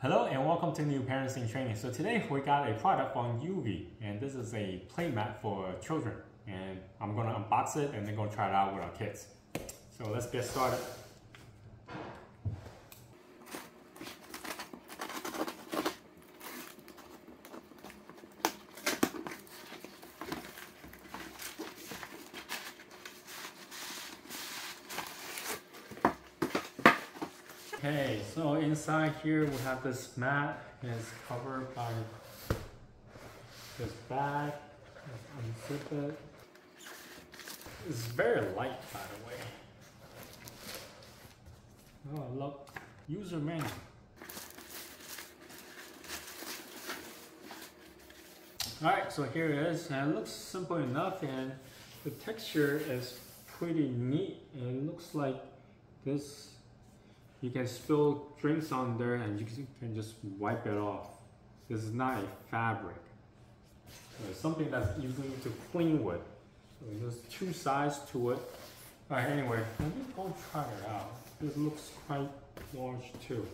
Hello and welcome to New Parents in Training. So today we got a product from YOOVEE, and this is a play mat for children. And I'm gonna unbox it and then go try it out with our kids. So let's get started. Okay, so inside here we have this mat. It's covered by this bag. Let's unzip it. It's very light, by the way. Oh, look, user manual. Alright, so here it is, and it looks simple enough, and the texture is pretty neat, and it looks like this. You can spill drinks on there and you can just wipe it off. This is not a fabric. It's something that's easy to clean with. So there's two sides to it. Alright, anyway, let me go try it out. This looks quite large too.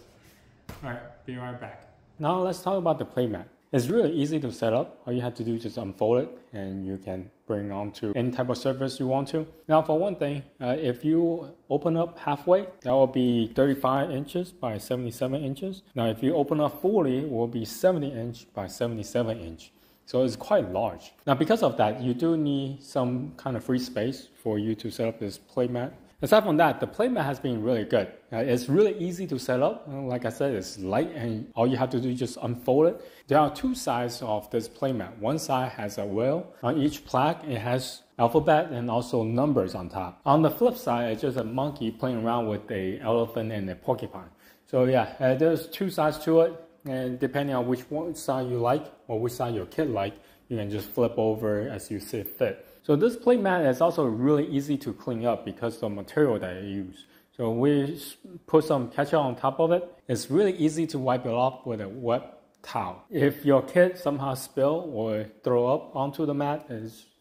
Alright, be right back. Now let's talk about the playmat. It's really easy to set up. All you have to do is just unfold it and you can bring it onto any type of surface you want to. Now for one thing, if you open up halfway, that will be 35 inches by 77 inches. Now if you open up fully, it will be 70 inch by 77 inch. So it's quite large. Now because of that, you do need some kind of free space for you to set up this playmat. Aside from that, the playmat has been really good. It's really easy to set up. Like I said, it's light and all you have to do is just unfold it. There are two sides of this playmat. One side has a whale. On each plaque, it has alphabet and also numbers on top. On the flip side, it's just a monkey playing around with an elephant and a porcupine. So yeah, there's two sides to it. And depending on which side you like or which side your kid like, you can just flip over as you see fit. So this playmat is also really easy to clean up because of the material that I use. So we put some ketchup on top of it. It's really easy to wipe it off with a wet towel. If your kid somehow spill or throw up onto the mat,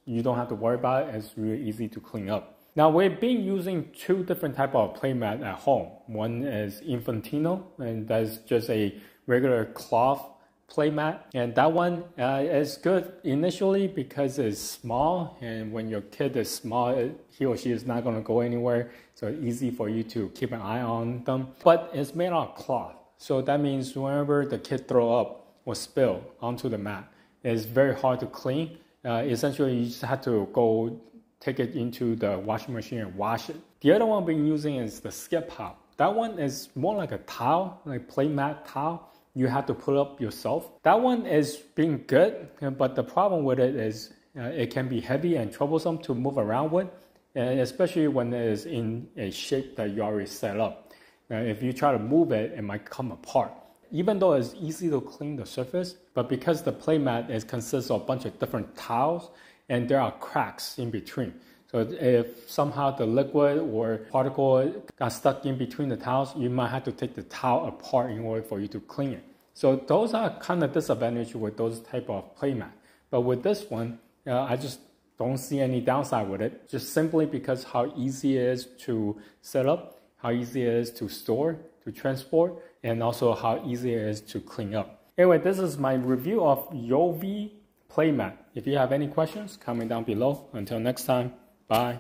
you don't have to worry about it. It's really easy to clean up. Now we've been using two different types of playmat at home. One is Infantino, and that's just a regular cloth playmat, and that one is good initially because it's small, and when your kid is small, he or she is not going to go anywhere, so it's easy for you to keep an eye on them. But it's made out of cloth, so that means whenever the kid throw up or spill onto the mat, it's very hard to clean. Essentially, you just have to go take it into the washing machine and wash it. The other one I've been using is the skip hop. That one is more like a towel, like playmat towel. You have to put up yourself. That one is being good, but the problem with it is it can be heavy and troublesome to move around with, and especially when it is in a shape that you already set up. If you try to move it, it might come apart. Even though it's easy to clean the surface, but because the playmat consists of a bunch of different towels, and there are cracks in between. So if somehow the liquid or particle got stuck in between the towels, you might have to take the towel apart in order for you to clean it. So those are kind of disadvantages with those type of playmat. But with this one, I just don't see any downside with it, just simply because how easy it is to set up, how easy it is to store, to transport, and also how easy it is to clean up. Anyway, this is my review of YOOVEE playmat. If you have any questions, comment down below. Until next time. Bye.